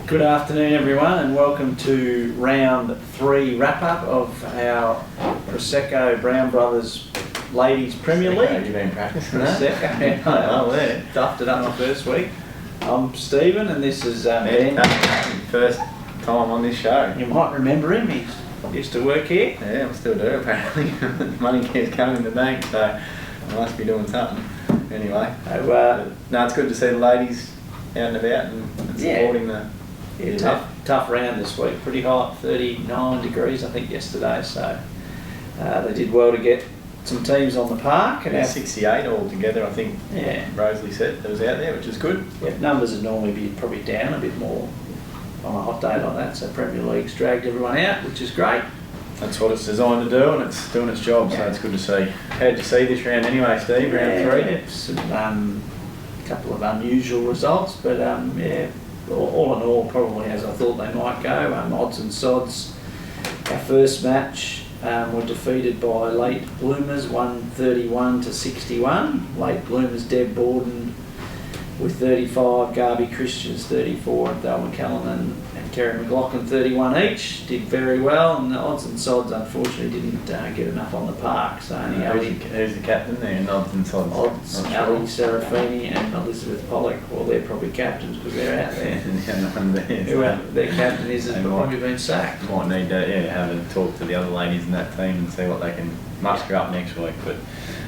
Good afternoon everyone and welcome to round 3 wrap-up of our Prosecco Brown Brothers Ladies Premier League. You've been practicing that? Oh, there. Duffed it up the first week. I'm Stephen and this is Ben. First time on this show. You might remember him, he used to work here. Yeah, I still do apparently. Money keeps coming in the bank, so I must be doing something. Anyway, no, it's good to see the ladies out and about and supporting the... Yeah, tough round this week, pretty hot, 39 degrees I think yesterday, so they did well to get some teams on the park. And 68 altogether I think. Yeah, Rosalie said that was out there, which is good. Yeah, numbers would normally be probably down a bit more on a hot day like that, so Premier League's dragged everyone out, which is great. That's what it's designed to do and it's doing its job, so it's good to see. How'd you see this round anyway, Steve, round 3? Yeah, some couple of unusual results, but yeah, all in all, probably as I thought they might go. Odds and sods. Our first match were defeated by Late Bloomers, 131 to 61. Late Bloomers, Deb Borden with 35, Garby Christians 34, and Dale McCallan and Kerry McLaughlin 31 each. Did very well, and the Odds and Sods unfortunately didn't get enough on the park. So only who's the captain there in Odds and Sods? Odds, Ali Serafini and Elizabeth Pollock. Well, they're probably captains because they're out there. Whoever their captain is has probably been sacked. Might need to have a talk to the other ladies in that team and see what they can muster up next week. But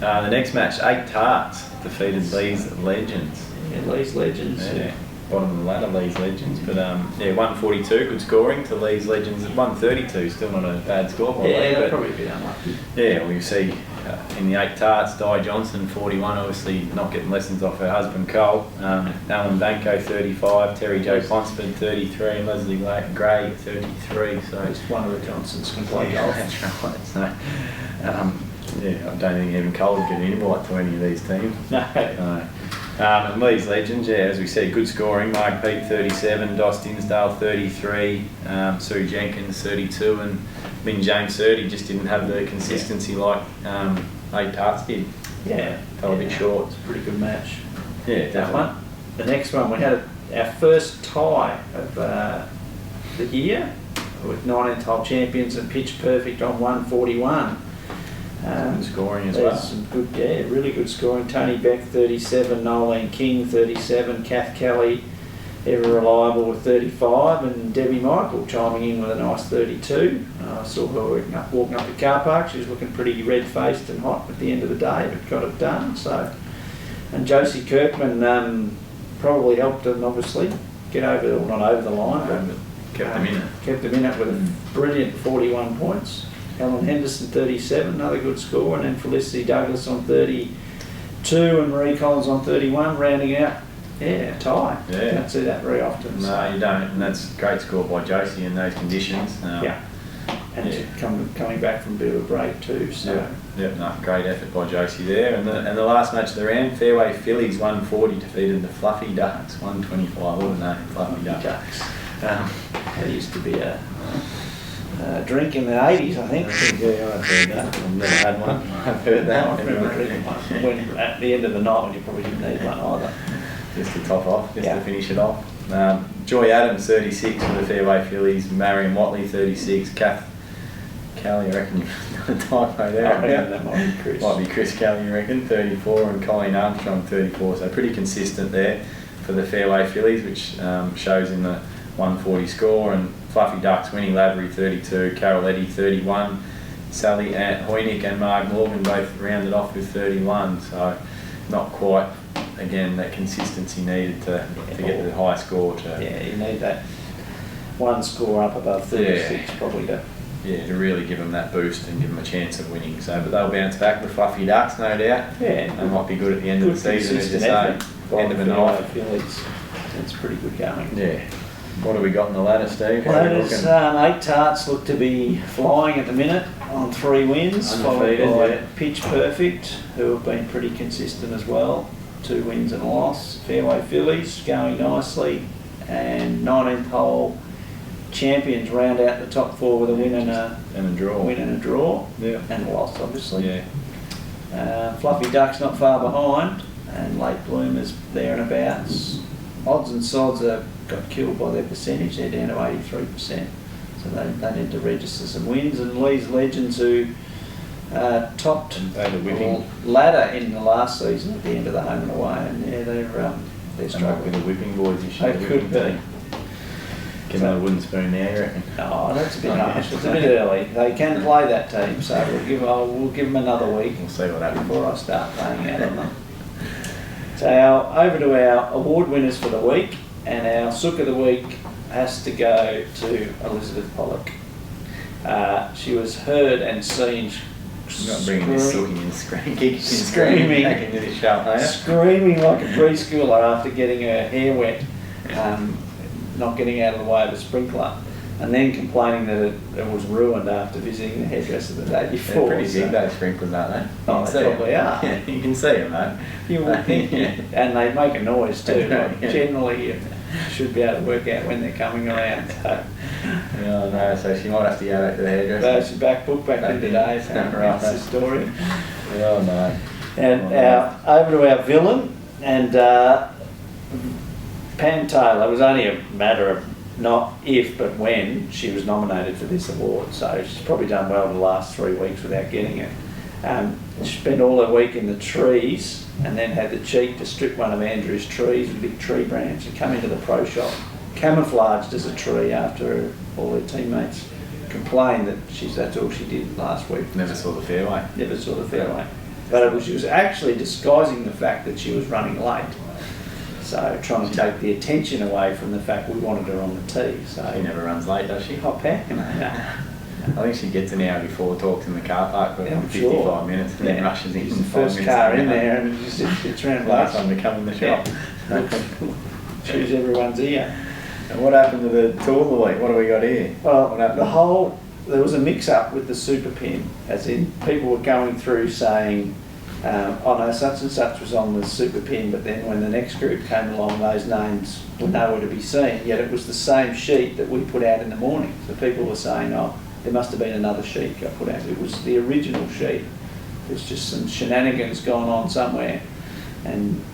the next match, 8 Tarts defeated Lee's Legends. Yeah, Lee's Legends. Yeah. Bottom of the ladder, Lee's Legends. But yeah, 142, good scoring to Lee's Legends. 132, still not a bad score by Lee. Yeah, probably a bit unlucky. Yeah, well, you see in the 8 Tarts, Di Johnson, 41, obviously not getting lessons off her husband Cole. Alan Banco, 35, Terry Jo Ponsford, 33, and Leslie Gray, 33. So it's one of the Johnsons can play golf. That's right. So, yeah, I don't think even Cole would get an invite to any of these teams. No. And Lee's Legends, yeah, as we said, good scoring. Mark Peake, 37, Dos Dinsdale, 33, Sue Jenkins, 32, and Lynn James, 30. Just didn't have the consistency like 8 Tarts did. Yeah. Fell a bit short. It's a pretty good match. Yeah, definitely. The next one, we had our first tie of the year with 19th hole champions and pitch perfect on 141. Scoring as well. Some good, really good scoring. Tony Beck 37, Nolene King 37, Kath Kelly ever reliable with 35, and Debbie Michael chiming in with a nice 32. I saw her walking up the car park. She was looking pretty red-faced and hot at the end of the day, but got it done. So, and Josie Kirkman probably helped them obviously get over, well, not over the line, but kept them in it. Kept them in it with a brilliant 41 points. Helen Henderson 37, another good score, and then Felicity Douglas on 32 and Marie Collins on 31, rounding out a tie. Yeah. You don't see that very often. No, so. You don't, and that's a great score by Josie in those conditions. And coming back from a bit of a break too. So. No, great effort by Josie there. And the last match of the round, Fairway Phillies 140 defeated the Fluffy Ducks 125. What a name, Fluffy Ducks. That used to be a drink in the 80s, I think. Yeah, I've heard that. I've never had one. I've heard that. I remember drinking one when, at the end of the night when you probably didn't need one either. Just to top off, to finish it off. Joy Adams, 36 for the Fairway Phillies. Marion Watley, 36. Kath Kelly, I reckon you've done a typo there. I reckon that might be Chris. Might be Chris Kelly, you reckon, 34. And Colleen Armstrong, 34. So pretty consistent there for the Fairway Phillies, which shows in the 140 score. And Fluffy Ducks, Winnie Lavery 32, Carol Eddy 31, Sally Hoynick and Mark Morgan both rounded off with 31, so not quite, again, that consistency needed to get the high score. You need that one score up above 36 probably to really give them that boost and give them a chance of winning. So, but they'll bounce back, the Fluffy Ducks, no doubt. Yeah. They might be good at the end of the season, as you say. End of a night. It's pretty good going. Yeah. What have we got in the ladder, Steve? Ladders, 8 Tarts look to be flying at the minute on 3 wins, followed by Pitch Perfect, who have been pretty consistent as well. 2 wins and a loss. Fairway Phillies going nicely, and 19th hole champions round out the top 4 with a win and a draw. And a loss, obviously. Yeah. Fluffy Ducks not far behind, and Late Bloomers there and abouts. Odds and Sods got killed by their percentage. They're down to 83%. So they need to register some wins. And Lee's Legends, who topped the ladder in the last season at the end of the home and away, and yeah, they're struggling. With the whipping boys this year. They could be. Give them a wooden spoon now, you reckon? Oh, that's a bit harsh. It's a bit early. They can play that team, so we'll give them another week. We'll see what happens before I start playing out on them. So over to our award winners for the week, and our Sook of the Week has to go to Elizabeth Pollock. She was heard and seen You're not bringing this sooking and screaming back into this show, are you? Screaming like a preschooler after getting her hair wet, not getting out of the way of a sprinkler, and then complaining that it was ruined after visiting the hairdresser the day before. They're pretty big, those sprinklers, aren't they? Oh, they probably are. Yeah, you can see them, mate. You would think, and they make a noise too. Like, Yeah. generally, you should be able to work out when they're coming around. So. Oh no, so she might have to go back to the hairdresser. So she's back in today, so that's the story. Oh no. And over to our villain, and Pam Taylor. It was only a matter of not if, but when she was nominated for this award. So she's probably done well the last 3 weeks without getting it. She spent all her week in the trees, and then had the cheek to strip one of Andrew's trees, a big tree branch, and come into the pro shop, camouflaged as a tree after all her teammates complained that that's all she did last week. Never saw the fairway. Never saw the fairway. But she was actually disguising the fact that she was running late. So trying to take the attention away from the fact we wanted her on the tee. So She never runs late, does she? hot pack. I think she gets an hour before talks in the car park for 55 minutes and then rushes in. She's the first car in there and it's around last time to come in the shop. Choose everyone's ear. And what happened to the tool of the week? What do we got here? Well, there was a mix-up with the super pin, as in people were going through saying, oh no, such and such was on the super pin, but then when the next group came along, those names were nowhere to be seen, yet it was the same sheet that we put out in the morning. So people were saying, oh, there must have been another sheet got put out. It was the original sheet. There's just some shenanigans going on somewhere. And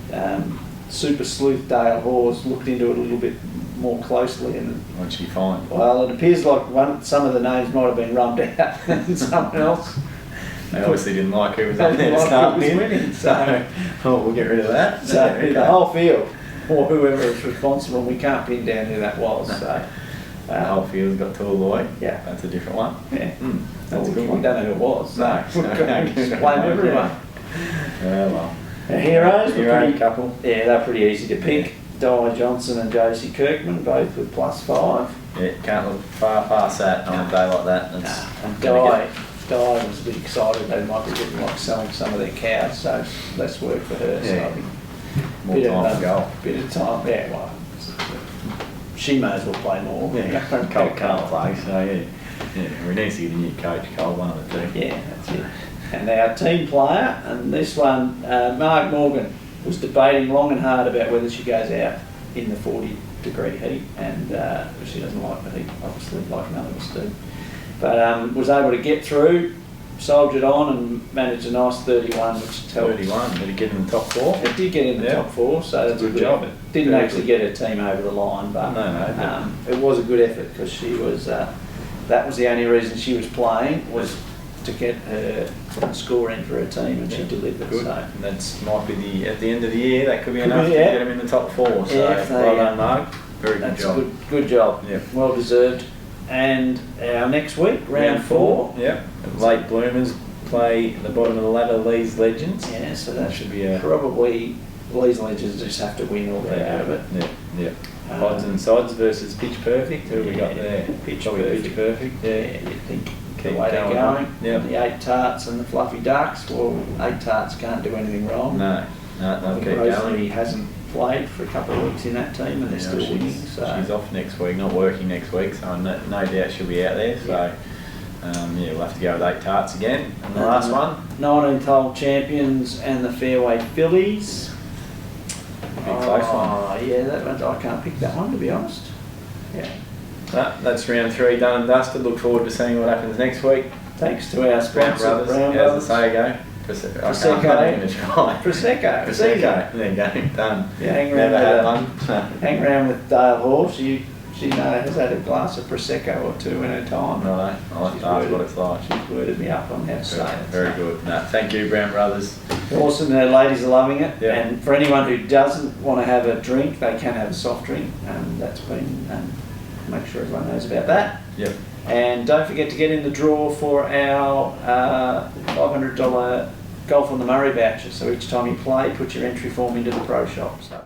Super Sleuth Dale Hawes looked into it a little bit more closely, and What'd she find? well, it appears like some of the names might have been rummed out than someone else. They obviously didn't like who was up there to start with. Winning, so we'll get rid of that. So the whole field, or whoever is responsible, we can't pin down who that was. So the whole field's got tool of the week. Yeah, That's a different one. Yeah, That's a good we one. don't know who it was. So No, blame everyone. Yeah, well. Our heroes were Hero pretty, couple. yeah, they're pretty easy to pick. Di Johnson and Josie Kirkman, both with +5. Yeah, can't look far past that on a day like that. It's And gonna Di was a bit excited they might be getting like selling some of their cows, so less work for her. So Yeah. I think More bit time of, to go. Bit of time, yeah. Well, she may as well play more. Yeah, Cole can't play, so yeah, we need to get a new coach, Cole, one of the two. Yeah, that's it. And our team player, and this one, Mark Morgan, was debating long and hard about whether she goes out in the 40-degree heat, and she doesn't like the heat, obviously, like none of us do. But was able to get through, soldiered on, and managed a nice 31, which tells. 31, did it get in the top 4? It did get in the top 4, so that's a good job. effort. Didn't actually get her team over the line, but No. it was a good effort, because she was. That was the only reason she was playing, was to get her score in for her team, and she delivered. Good. So. And that's might be at the end of the year, that could be Could enough be, to yeah. get them in the top 4. So Yeah, well done, Mark. Very good That's job. Good job. Yeah. Well deserved. And our next week, round 4. Yep. Late bloomers play at the bottom of the ladder, Lee's Legends. Yeah, so that Should be a probably Lee's Legends just have to win or get out of it. Yeah. Odds and Sods versus Pitch Perfect. Who have we got there? Pitch Probably Perfect. Pitch Perfect. Yeah, you'd think Keep the way they're going going. on. Yep. The 8 Tarts and the Fluffy Ducks. Well, 8 Tarts can't do anything wrong. No, they'll keep Rosalie going. hasn't played for a couple of weeks in that team, and they're still winning. So She's off next week, not working next week, so no doubt she'll be out there. So we'll have to go with 8 Tarts again. And the last one? 19th hole champions and the Fairway Phillies. Big close one. Yeah, that one, I can't pick that one, to be honest. Yeah. That's round 3 done and dusted. Look forward to seeing what happens next week. Thanks to our Brown sponsor, Brothers, Brown how's the say go? Prosecco. Prosecco. I'm not even try. Prosecco. It's easy. Prosecco. There you go. Done. You hang around, Never had with, one. hang around with Dale Hall. She has had a glass of Prosecco or two in her time. No, I'll have She's to ask worded- what it's like. She's worded me up on how to say it. Very good. No, thank you, Brown Brothers. Awesome, the ladies are loving it. Yeah. And for anyone who doesn't want to have a drink, they can have a soft drink. That's been, make sure everyone knows about that. Yep. And don't forget to get in the draw for our $500 Golf on the Murray voucher. So each time you play, put your entry form into the pro shop. So.